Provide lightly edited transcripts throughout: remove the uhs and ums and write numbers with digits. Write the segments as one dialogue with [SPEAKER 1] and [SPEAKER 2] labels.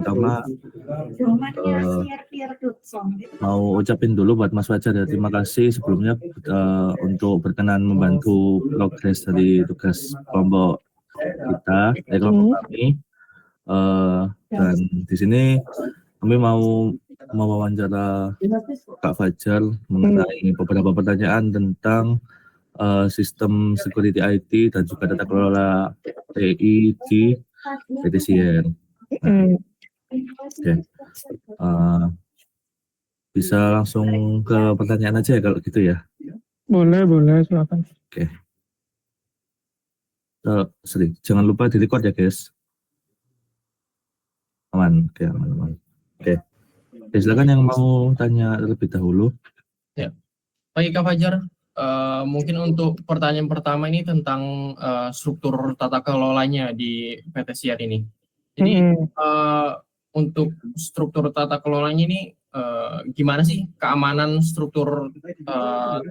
[SPEAKER 1] pertama mau ucapin dulu buat Mas Fajar ya, terima kasih sebelumnya untuk berkenan membantu progres dari tugas kelompok kita, kelompok kami. Dan di sini kami mau mewawancara Kak Fajar mengenai beberapa pertanyaan tentang sistem security IT dan juga tata kelola TI di PTCR. Oke. Bisa langsung ke pertanyaan aja ya kalau gitu ya.
[SPEAKER 2] Boleh, silakan.
[SPEAKER 1] Oke. Jangan lupa di record ya guys. Aman, oke, aman. Oke. Silakan yang mau tanya terlebih dahulu.
[SPEAKER 3] Ya. Baik Kak Fajar, mungkin untuk pertanyaan pertama ini tentang struktur tata kelolanya di PT Siar ini. Jadi untuk struktur tata kelolanya ini gimana sih keamanan struktur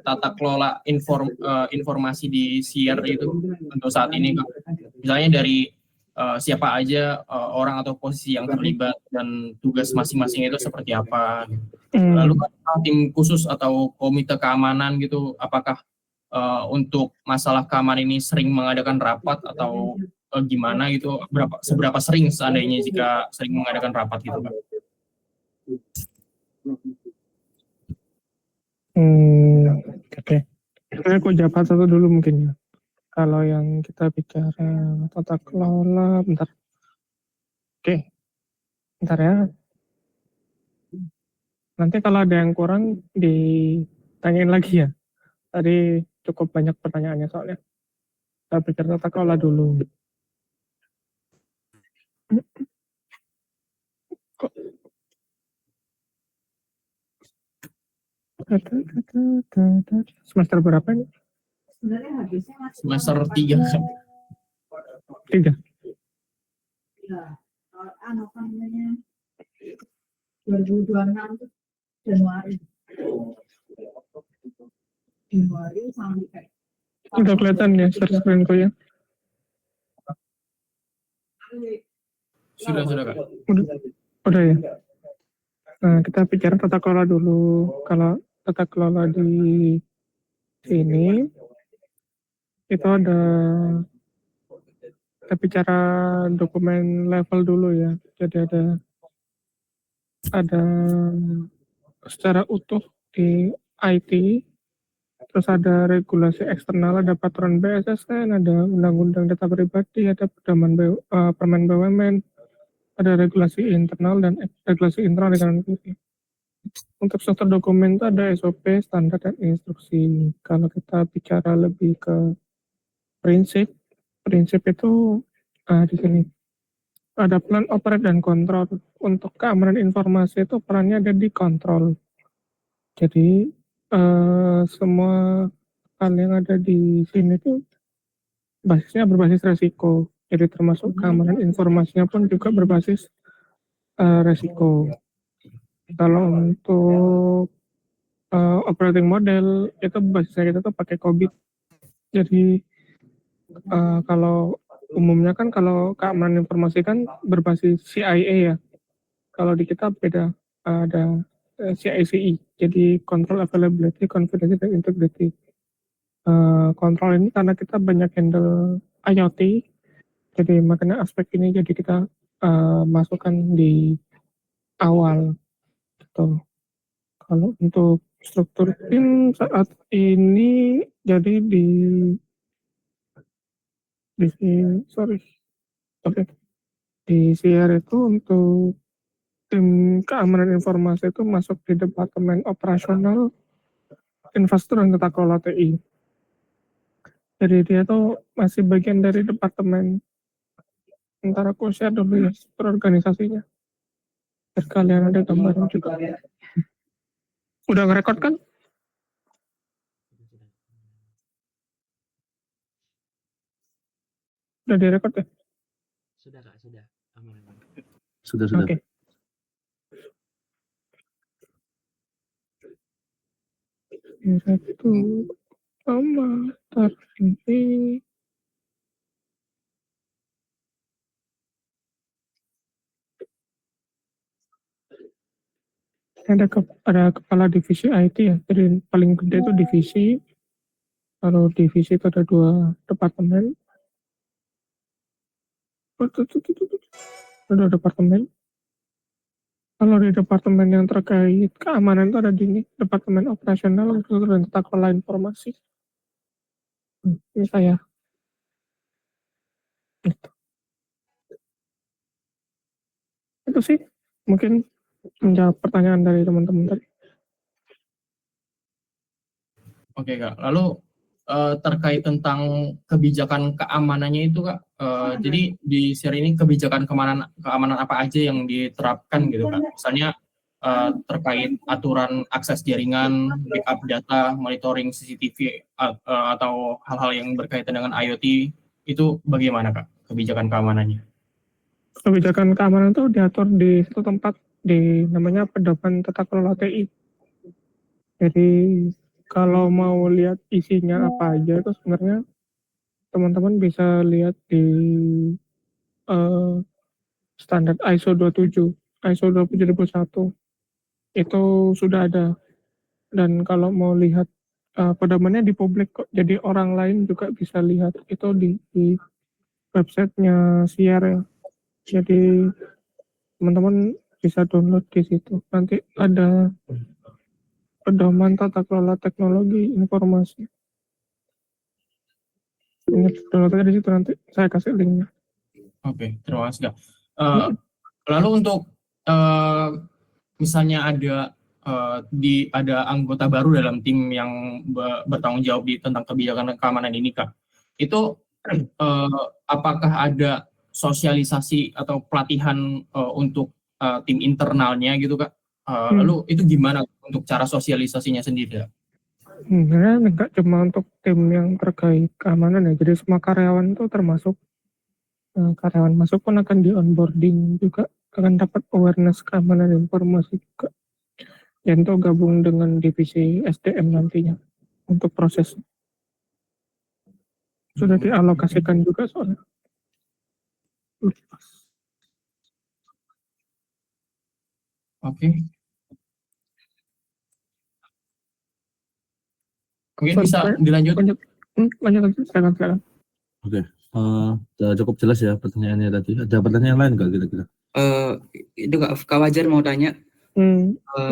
[SPEAKER 3] tata kelola informasi di Siar itu untuk saat ini Kak? Misalnya dari siapa aja orang atau posisi yang terlibat dan tugas masing-masing itu seperti apa. Lalu tim khusus atau komite keamanan gitu, apakah untuk masalah keamanan ini sering mengadakan rapat atau gimana gitu? Seberapa sering seandainya jika sering mengadakan rapat gitu Pak?
[SPEAKER 2] Oke. Aku jawab satu dulu mungkin ya. Kalau yang kita bicara tata kelola, bentar. Oke, bentar ya. Nanti kalau ada yang kurang ditanyain lagi ya. Tadi cukup banyak pertanyaannya soalnya. Kita bicara tata kelola dulu. Semester berapa ini?
[SPEAKER 3] Semester 3 kan?
[SPEAKER 2] 3.
[SPEAKER 4] Ya, apa namanya 2026 Januari sampai.
[SPEAKER 2] Udah kelihatan ya screen-ku ya?
[SPEAKER 3] Sudah Kak.
[SPEAKER 2] Udah ya. Nah, kita bicara tata kelola dulu. Kalau tata kelola di sini itu ada, kita bicara dokumen level dulu ya. Jadi ada secara utuh di IT, terus ada regulasi eksternal, ada peraturan BSSN, ada undang-undang data pribadi, ada permen BUMN, ada regulasi internal dan regulasi internal dengan negeri. Untuk struktur dokumen itu ada SOP, standar, dan instruksi. Kalau kita bicara lebih ke prinsip itu di sini ada plan, operate, dan kontrol. Untuk keamanan informasi itu perannya ada di kontrol. Jadi semua hal yang ada di sini itu basisnya berbasis resiko. Jadi termasuk keamanan informasinya pun juga berbasis resiko. Kalau untuk operating model itu basisnya kita tuh pakai COBIT. Jadi kalau umumnya kan kalau keamanan informasi kan berbasis CIA ya. Kalau di kita beda, ada CICI. Jadi control availability, confidentiality, dan integrity. Kontrol ini karena kita banyak handle IoT, jadi makanya aspek ini jadi kita masukkan di awal gitu. Kalau untuk struktur tim saat ini jadi di CR itu untuk tim keamanan informasi itu masuk di departemen operasional infrastruktur dan tata kelola TI. Jadi dia tuh masih bagian dari departemen. Ntar aku share dulu ya struktur organisasinya. Biar kalian ada gambaran juga. Udah ngerekord kan? Udah direkord ya?
[SPEAKER 5] Sudah Kak, sudah. Aman.
[SPEAKER 1] Sudah.
[SPEAKER 2] Oke. Satu tambah ini. Ada kepala divisi IT ya. Jadi paling gede itu divisi. Kalau divisi itu ada 2 departemen. Ada departemen. Kalau di departemen yang terkait keamanan itu ada di ini, departemen operasional dan tata kelola informasi. Ini saya. Itu sih mungkin menjawab pertanyaan dari teman-teman tadi.
[SPEAKER 3] Oke Kak, lalu terkait tentang kebijakan keamanannya itu Kak, jadi di seri ini kebijakan keamanan apa aja yang diterapkan gitu Kak? Misalnya terkait aturan akses jaringan, backup data, monitoring CCTV atau hal-hal yang berkaitan dengan IoT, itu bagaimana Kak kebijakan keamanannya?
[SPEAKER 2] Kebijakan keamanan itu diatur di satu tempat di namanya pedoman tata kelola TI. Jadi kalau mau lihat isinya apa aja itu sebenarnya teman-teman bisa lihat di standar ISO 27, ISO 27001 itu sudah ada. Dan kalau mau lihat pedomannya di publik kok, jadi orang lain juga bisa lihat itu di websitenya SIAR ya. Jadi teman-teman bisa download di situ. Nanti ada pedoman tata kelola teknologi informasi. Ini download aja di situ, nanti saya kasih linknya.
[SPEAKER 3] Oke, terima kasih Kak. Lalu untuk misalnya ada anggota baru dalam tim yang bertanggung jawab tentang kebijakan keamanan ini Kak, itu apakah ada sosialisasi atau pelatihan untuk tim internalnya gitu Kak? Lalu itu gimana untuk cara sosialisasinya sendiri Kak?
[SPEAKER 2] Sebenarnya enggak cuma untuk tim yang terkait keamanan ya, jadi semua karyawan itu termasuk karyawan masuk pun akan di onboarding juga, akan dapat awareness keamanan informasi juga. Dan itu gabung dengan divisi SDM nantinya untuk proses. Sudah dialokasikan juga soalnya.
[SPEAKER 3] Oke. Mungkin bisa dilanjut.
[SPEAKER 2] Lanjut, silakan.
[SPEAKER 1] Oke, cukup jelas ya pertanyaannya tadi. Ada pertanyaan lain nggak kira-kira?
[SPEAKER 6] Itu Kak Fajar mau tanya,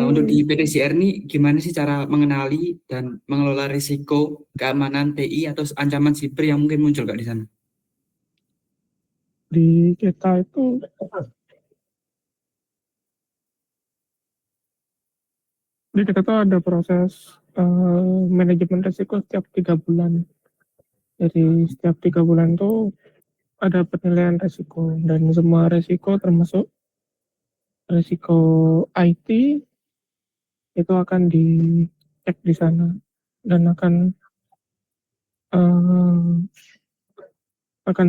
[SPEAKER 6] untuk di PTCR ini gimana sih cara mengenali dan mengelola risiko keamanan TI atau ancaman siber yang mungkin muncul Kak di sana?
[SPEAKER 2] Di kita itu ada proses manajemen risiko setiap 3 bulan. Jadi setiap 3 bulan itu ada penilaian risiko, dan semua risiko termasuk risiko IT itu akan dicek di sana dan akan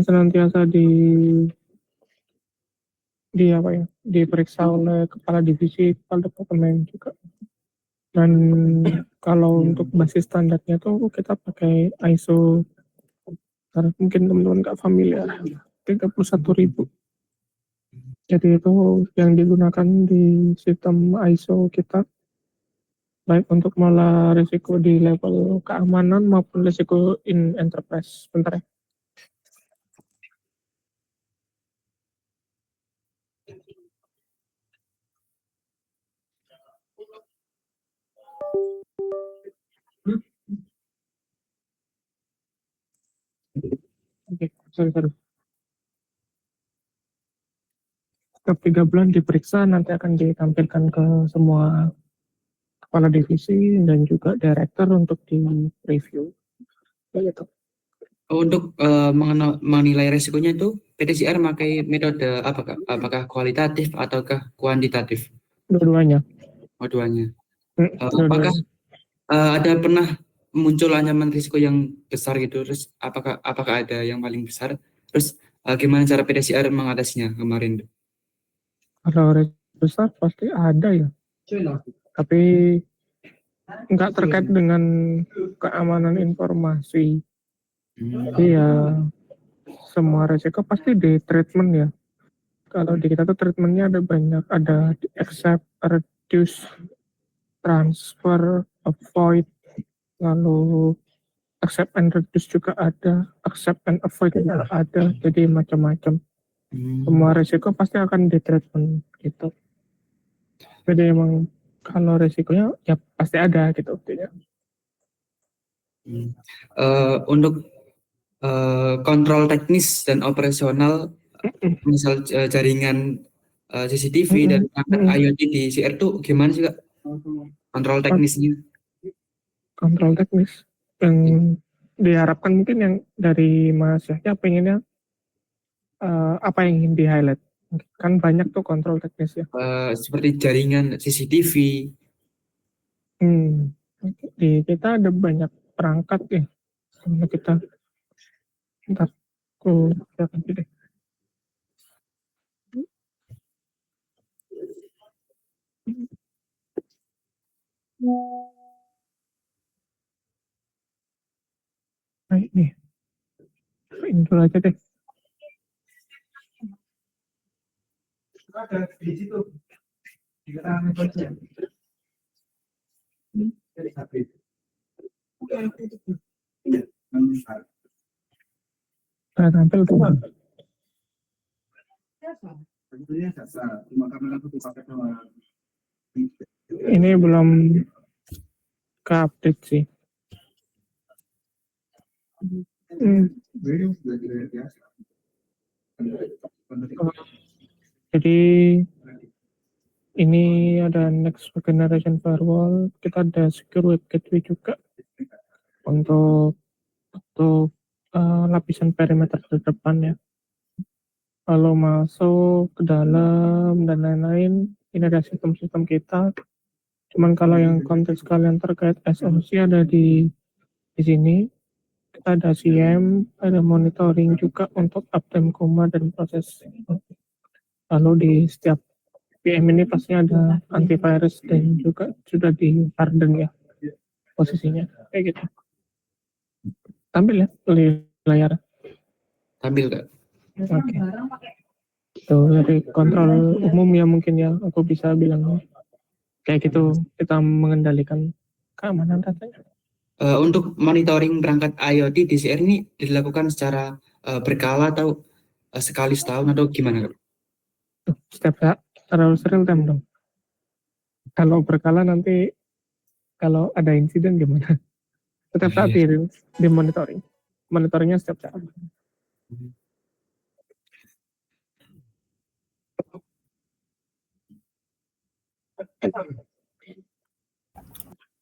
[SPEAKER 2] senantiasa diperiksa oleh kepala divisi, kepala departemen juga. Dan kalau untuk basis standarnya tuh kita pakai ISO, karena mungkin teman-teman nggak familiar, 31.000. Jadi itu yang digunakan di sistem ISO kita, baik untuk mengelola risiko di level keamanan maupun risiko in enterprise. Bentar ya. Oke, sorry. Setiap 3 bulan diperiksa, nanti akan ditampilkan ke semua kepala divisi dan juga director untuk di review. Begitu.
[SPEAKER 6] Untuk menilai risikonya itu PTCR memakai metode apa Kak? Apakah kualitatif ataukah kuantitatif?
[SPEAKER 2] Dua-duanya.
[SPEAKER 6] Dua-duanya. Apakah ada pernah muncul ancaman risiko yang besar gitu, terus apakah ada yang paling besar, terus gimana cara PTCR mengatasinya kemarin?
[SPEAKER 2] Kalau risiko besar pasti ada ya, tapi nggak terkait dengan keamanan informasi. Jadi ya semua risiko pasti di treatment ya. Kalau di kita tuh treatmentnya ada banyak, ada accept, reduce, transfer, avoid, lalu accept and reduce juga ada, accept and avoid juga ada, jadi macam-macam. Semua risiko pasti akan ditreatment gitu. Jadi emang kalau risikonya ya pasti ada gitu.
[SPEAKER 6] Untuk kontrol teknis dan operasional, misal jaringan CCTV dan perangkat IoT di CR itu gimana sih Kak? Kontrol teknisnya?
[SPEAKER 2] Kontrol teknis yang diharapkan mungkin yang dari Mas Yahya pengennya apa yang ingin di highlight? Kan banyak tuh kontrol teknis ya.
[SPEAKER 6] Seperti jaringan CCTV.
[SPEAKER 2] Di kita ada banyak perangkat ya. Karena kita ntar aku lihat deh. Nah ini dulu aja deh. Tampil tuh. Ini belum ke update sih. Jadi ini ada next generation firewall, kita ada secure web gateway juga untuk lapisan perimeter terdepan ya. Kalau masuk ke dalam dan lain-lain, ini ada sistem-sistem kita. Cuman kalau yang konteks kalian terkait SOC ada di sini. Kita ada CM, ada monitoring juga untuk uptime koma dan proses. Lalu di setiap VM ini pasti ada antivirus dan juga sudah di harden ya posisinya kayak gitu. Tampil ya di layar.
[SPEAKER 6] Tampil Kak.
[SPEAKER 2] Oke. Tuh dari kontrol umum ya mungkin ya aku bisa bilang kayak gitu kita mengendalikan keamanan datanya.
[SPEAKER 6] Untuk monitoring perangkat IoT di CR ini dilakukan secara berkala atau sekali setahun atau gimana Kak?
[SPEAKER 2] Setiap saat terlalu real time dong. Kalau berkala nanti kalau ada insiden gimana? Setiap saat di monitoring. Monitoringnya setiap saat.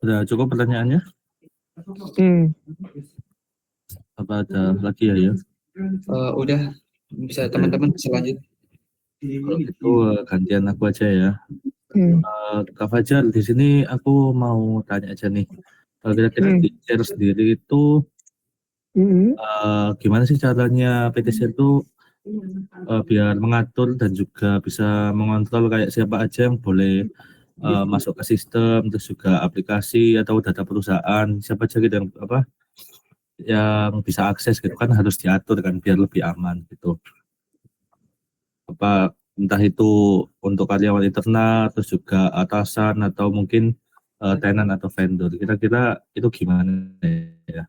[SPEAKER 1] Udah cukup pertanyaannya? Apa ada lagi ya?
[SPEAKER 6] Udah, bisa teman-teman bisa lanjut.
[SPEAKER 1] Kalau gitu gantian aku aja ya. Kak Fajar, di sini aku mau tanya aja nih. Kalau kira-kira di share sendiri itu gimana sih caranya PTC itu biar mengatur dan juga bisa mengontrol kayak siapa aja yang boleh masuk ke sistem, terus juga aplikasi atau data perusahaan, siapa aja gitu yang bisa akses gitu kan harus diatur kan biar lebih aman gitu. Apa entah itu untuk karyawan internal, terus juga atasan atau mungkin tenant atau vendor. Kira-kira itu gimana ya?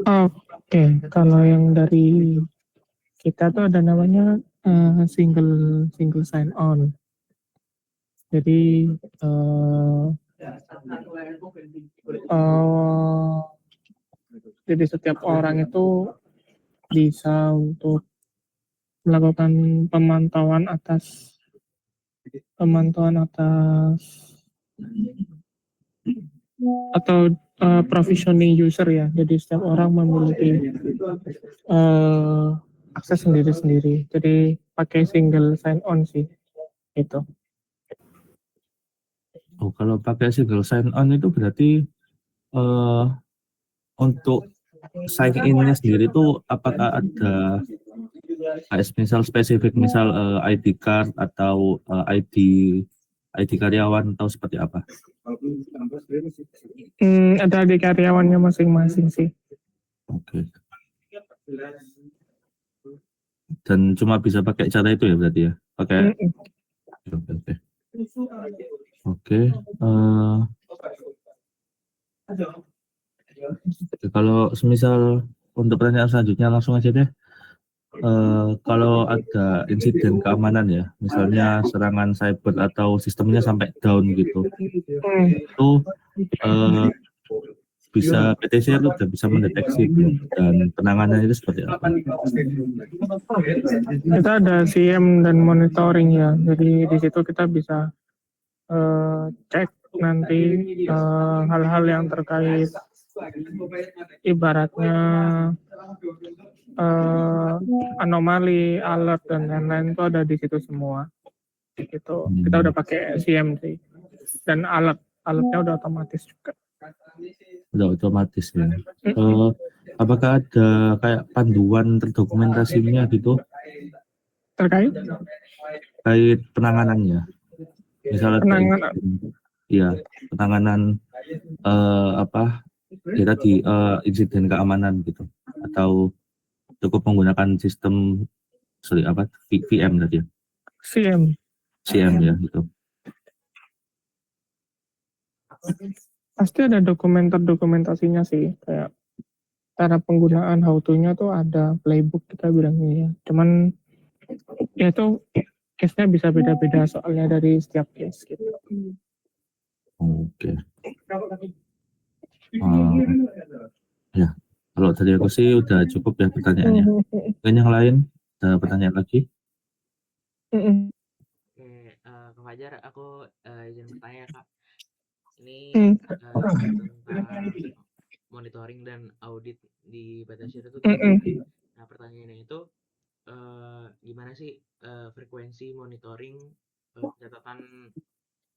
[SPEAKER 2] Oke, kalau yang dari kita tuh ada namanya single sign on. Jadi jadi setiap orang itu bisa untuk melakukan pemantauan atas atau provisioning user ya. Jadi setiap orang memiliki akses sendiri-sendiri. Jadi pakai single sign on sih itu.
[SPEAKER 1] Oh, kalau pakai single sign on itu berarti untuk sign in-nya sendiri itu apakah ada misal spesifik ID card atau ID karyawan atau seperti apa?
[SPEAKER 2] Ada di karyawannya masing-masing sih.
[SPEAKER 1] Oke. Dan cuma bisa pakai cara itu ya berarti ya? Pakai. Oke. Eh, kalau semisal untuk pertanyaan selanjutnya langsung aja deh. Kalau ada insiden keamanan ya, misalnya serangan cyber atau sistemnya sampai down gitu, itu eh, bisa PTC itu udah bisa mendeteksi belum dan penanganannya itu seperti apa?
[SPEAKER 2] Kita ada CM dan monitoring ya, jadi di situ kita bisa cek nanti hal-hal yang terkait ibaratnya anomali, alert dan lain-lain itu ada di situ semua. Gitu. Kita udah pakai CM sih, dan alertnya udah otomatis juga.
[SPEAKER 1] Udah otomatis ya. Apakah ada kayak panduan terdokumentasinya gitu
[SPEAKER 2] Terkait
[SPEAKER 1] penanganannya? Misalnya ada
[SPEAKER 2] penanganan,
[SPEAKER 1] ya penanganan tadi insiden keamanan gitu atau cukup menggunakan sistem VM tadi ya,
[SPEAKER 2] CM
[SPEAKER 1] CM ya gitu.
[SPEAKER 2] pasti ada dokumentasinya sih, kayak cara penggunaan how to-nya tuh ada playbook kita bilangnya ya. Cuman ya itu case-nya bisa beda-beda soalnya dari setiap case gitu.
[SPEAKER 1] Oke. Ya, kalau tadi aku sih udah cukup ya pertanyaannya. Mungkin yang lain ada pertanyaan lagi?
[SPEAKER 5] Oke, Kak Fajar, aku izin bertanya Kak. Ini tentang monitoring dan audit di PT Share itu gimana? Nah, pertanyaannya itu gimana sih frekuensi monitoring catatan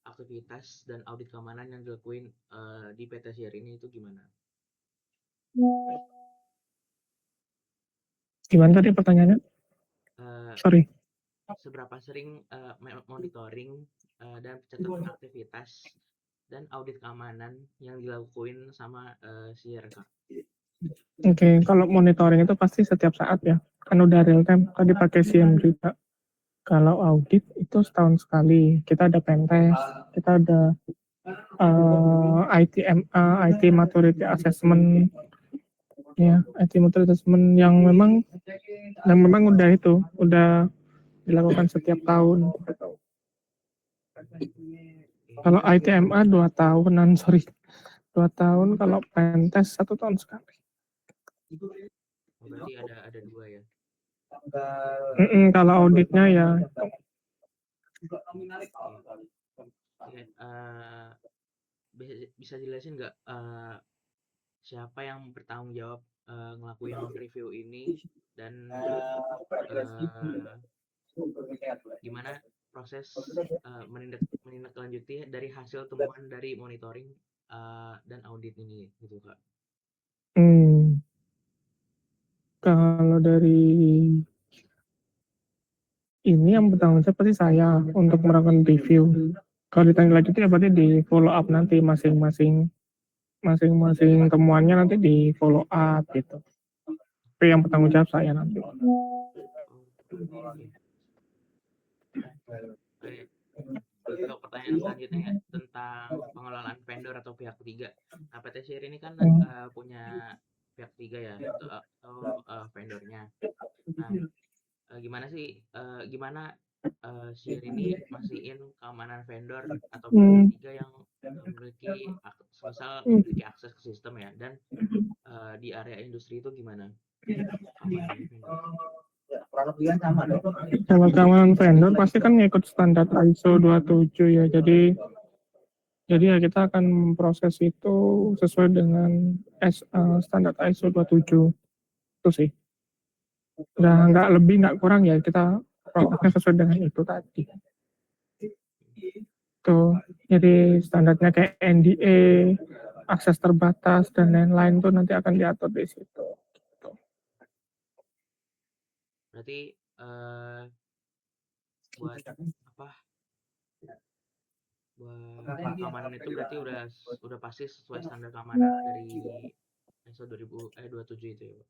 [SPEAKER 5] aktivitas dan audit keamanan yang dilakuin di PT Share ini itu gimana?
[SPEAKER 2] Gimana tadi pertanyaannya? Sorry.
[SPEAKER 5] Seberapa sering monitoring dan catatan aktivitas dan audit keamanan yang dilakuin sama Share Kak?
[SPEAKER 2] Oke, kalau monitoring itu pasti setiap saat ya, kan udah real time. Tadi pakai CM juga. Kalau audit itu setahun sekali. Kita ada pentest, kita ada IT maturity assessment, ya IT maturity assessment yang memang udah dilakukan setiap tahun. Kalau ITMA 2 tahunan, 2 tahun. Kalau pentest 1 tahun sekali.
[SPEAKER 5] Berarti ada dua ya.
[SPEAKER 2] Kalau auditnya ya.
[SPEAKER 5] Bisa jelasin nggak siapa yang bertanggung jawab ngelakuin review ini dan gimana proses menindaklanjuti dari hasil temuan dari monitoring dan audit ini gitu Kak?
[SPEAKER 2] Kalau dari ini yang bertanggung jawab pasti saya untuk melakukan review. Kalau ditanya lanjut ya berarti di follow up nanti masing-masing temuannya nanti di follow up gitu. Tapi yang bertanggung jawab saya nanti.
[SPEAKER 5] Untuk pertanyaan selanjutnya ya, tentang pengelolaan vendor atau pihak ketiga. Nah, PT Share ini kan punya pihak ketiga ya, atau vendornya. Nah, gimana Share ini mastiin keamanan vendor atau pihak ketiga yang memiliki akses ke sistem ya, dan di area industri itu gimana keamanan vendor?
[SPEAKER 2] Kalau keamanan vendor pasti kan ngikut standar ISO 27 ya. Jadi ya kita akan memproses itu sesuai dengan standar ISO 27 itu sih. Udah nggak lebih nggak kurang ya, kita prosesnya sesuai dengan itu tadi. Tuh, jadi standarnya kayak NDA, akses terbatas dan lain-lain tuh nanti akan diatur di situ.
[SPEAKER 5] Berarti buat keamanan itu berarti udah pasti sesuai standar keamanan dari ISO 27 itu ya Pak?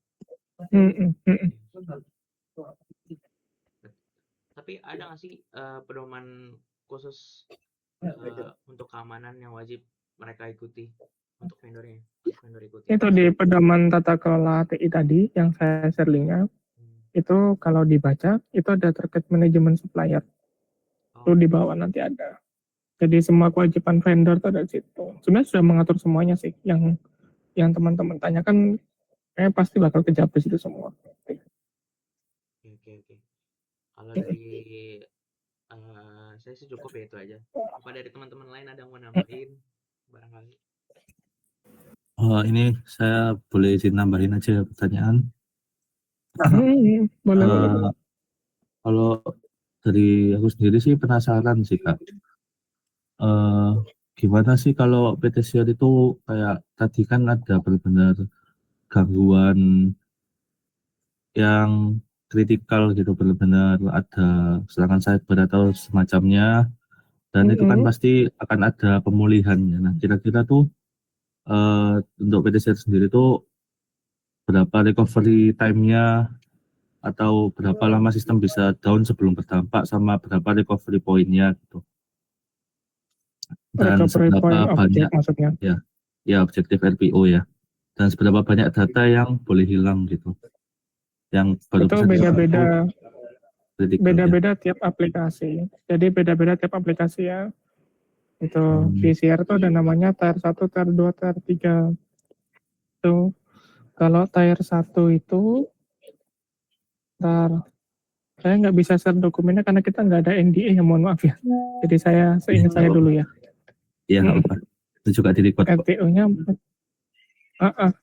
[SPEAKER 5] Tapi ada nggak sih pedoman khusus untuk keamanan yang wajib mereka ikuti untuk vendor ikuti.
[SPEAKER 2] Itu di pedoman tata kelola TI tadi yang saya share linknya, itu kalau dibaca itu ada terkait manajemen supplier. Itu di bawah nanti ada. Jadi semua kewajiban vendor itu ada di situ. Sebenarnya sudah mengatur semuanya sih. Yang teman-teman tanyakan pasti bakal kejawab di situ semua.
[SPEAKER 5] Oke. Kalau dari saya sih cukup ya itu aja. Apa dari teman-teman lain ada yang mau nambahin barangkali?
[SPEAKER 1] Ini saya boleh izin nambahin aja pertanyaan.
[SPEAKER 2] Boleh.
[SPEAKER 1] Kalau dari aku sendiri sih penasaran sih Kak. Gimana sih kalau PT Siar itu kayak tadi kan ada benar-benar gangguan yang kritikal gitu, benar-benar ada serangan cyber atau semacamnya, dan itu kan pasti akan ada pemulihannya. Nah, kira-kira tuh untuk PT Siar sendiri tuh berapa recovery time-nya atau berapa lama sistem bisa down sebelum berdampak, sama berapa recovery point-nya gitu. Dan
[SPEAKER 2] Recovery
[SPEAKER 1] seberapa
[SPEAKER 2] point
[SPEAKER 1] banyak
[SPEAKER 2] object maksudnya.
[SPEAKER 1] ya objektif RPO ya, dan seberapa banyak data yang boleh hilang gitu, yang baru
[SPEAKER 2] Itu
[SPEAKER 1] bisa
[SPEAKER 2] beda-beda
[SPEAKER 1] kritikal,
[SPEAKER 2] beda-beda tiap aplikasi. Jadi beda-beda tiap aplikasi ya. Itu PCR itu ada namanya tier 1, tier 2, tier 3. Itu kalau tier 1 itu saya nggak bisa share dokumennya karena kita nggak ada NDA ya, mohon maaf ya. Jadi saya seingat saya dulu ya.
[SPEAKER 1] Iya nggak apa-apa. Itu juga di record kok.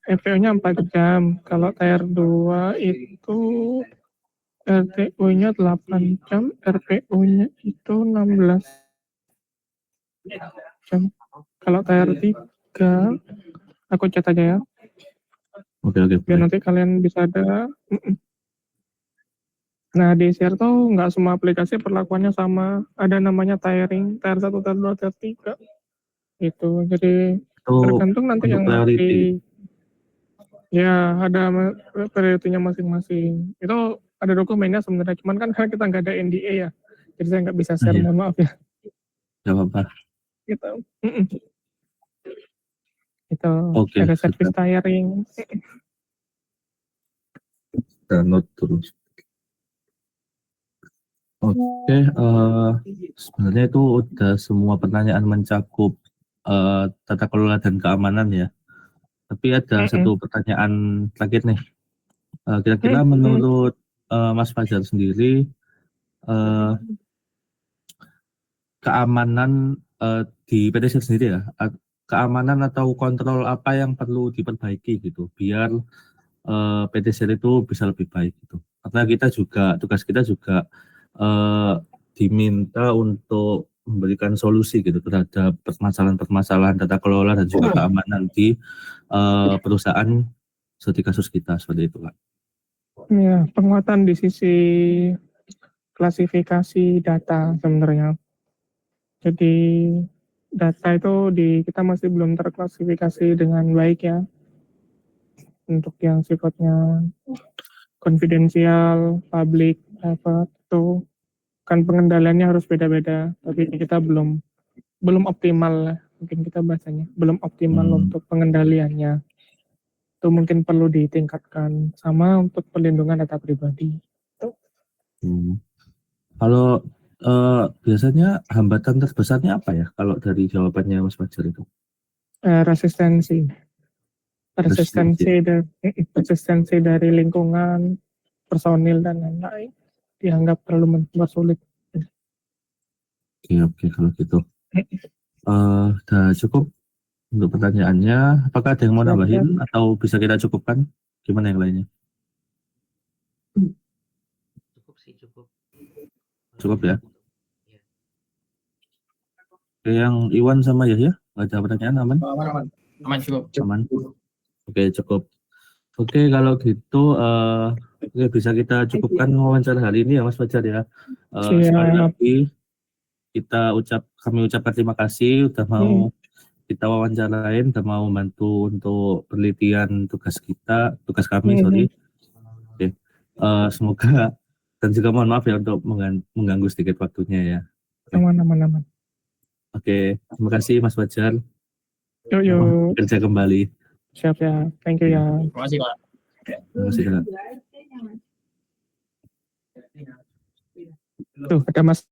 [SPEAKER 2] RTO-nya 4 jam. Kalau tier 2 itu RTO-nya 8 jam, RPO-nya itu 16 jam. Kalau tier 3, aku cat aja ya.
[SPEAKER 1] Oke.
[SPEAKER 2] Biar nanti kalian bisa ada. Nah, di share tuh nggak semua aplikasi perlakuannya sama. Ada namanya tiering, tier 1, tier 2, tier 3. Itu. Jadi tergantung nanti yang
[SPEAKER 1] priority.
[SPEAKER 2] Ya, ada priority-nya masing-masing. Itu ada dokumennya sebenarnya, cuman kan karena kita nggak ada NDA ya. Jadi saya nggak bisa share, mohon maaf ya.
[SPEAKER 1] Nggak apa-apa.
[SPEAKER 2] Gitu. Itu
[SPEAKER 1] Oke,
[SPEAKER 2] ada service tiering.
[SPEAKER 1] Download terus. Oke, sebenarnya itu udah semua pertanyaan mencakup tata kelola dan keamanan ya. Tapi ada satu pertanyaan terakhir nih. Kira-kira menurut Mas Fajar sendiri, keamanan di PT Siar sendiri ya, keamanan atau kontrol apa yang perlu diperbaiki gitu, biar PT Siar itu bisa lebih baik gitu. Karena tugas kita juga diminta untuk memberikan solusi gitu terhadap permasalahan-permasalahan tata kelola dan juga keamanan di perusahaan seperti kasus kita, seperti itu Pak.
[SPEAKER 2] Ya, penguatan di sisi klasifikasi data sebenarnya. Jadi data itu kita masih belum terklasifikasi dengan baik ya. Untuk yang sifatnya konfidensial, public, private, itu kan pengendaliannya harus beda-beda, tapi kita belum optimal lah, mungkin kita bahasanya belum optimal untuk pengendaliannya. Itu mungkin perlu ditingkatkan, sama untuk perlindungan data pribadi.
[SPEAKER 1] Kalau biasanya hambatan terbesarnya apa ya kalau dari jawabannya Mas Fajar itu?
[SPEAKER 2] Resistensi dari lingkungan, personil dan lain-lain dianggap terlalu mempersulit.
[SPEAKER 1] Oke, kalau gitu. Udah cukup untuk pertanyaannya. Apakah ada yang mau nambahin atau bisa kita cukupkan? Gimana yang lainnya? Cukup ya. Oke, yang Iwan sama Yahya, ada pertanyaan aman?
[SPEAKER 3] Aman cukup.
[SPEAKER 1] Aman. Oke, cukup. Oke, kalau gitu bisa kita cukupkan wawancara hari ini ya Mas Fajar ya. Sekali lagi kami ucapkan terima kasih udah mau kita wawancarain, udah mau membantu untuk penelitian tugas kami. Oke. Semoga, dan juga mohon maaf ya untuk mengganggu sedikit waktunya ya.
[SPEAKER 2] Aman.
[SPEAKER 1] Oke. Oke, terima kasih Mas Fajar.
[SPEAKER 2] Yuk, yuk.
[SPEAKER 1] Kerja kembali.
[SPEAKER 2] Siap ya. Thank you ya.
[SPEAKER 3] Terima kasih Kak.
[SPEAKER 1] Terima kasih Kak.
[SPEAKER 2] Tuh, ada Mas